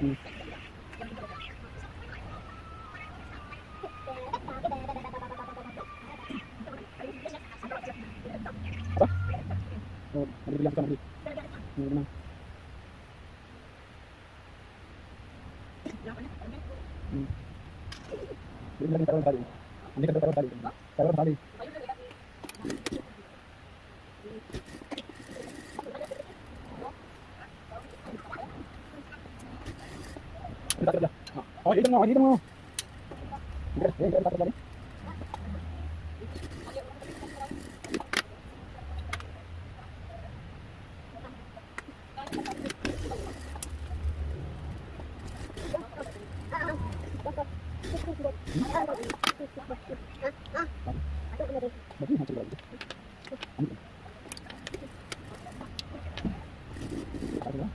Hmm. Apa? Oh, nanti bilang kita nanti. Memang. Hmm. Jadi bilang taruh tadi. Ini kan taruh tadi. Taruh tadi. Kita kerja. Oh, itu mau, itu mau. Kita taruh tadi. Berarti hancur lagi. Ambil. Taruh ya.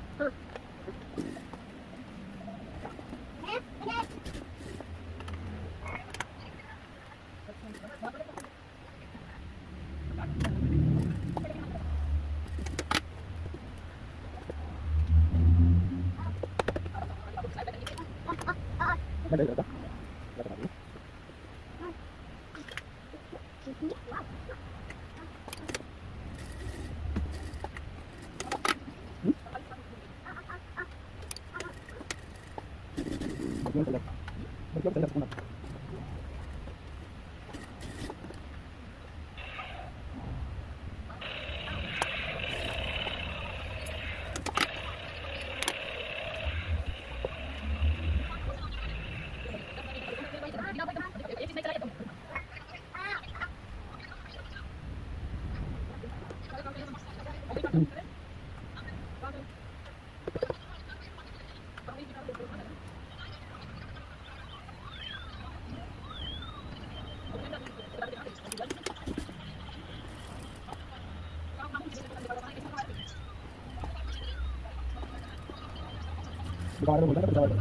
Ada berapa? Berapa tadi? Bagaimana sudah? Bagaimana sudah? Bukan ada mudah, tapi ada.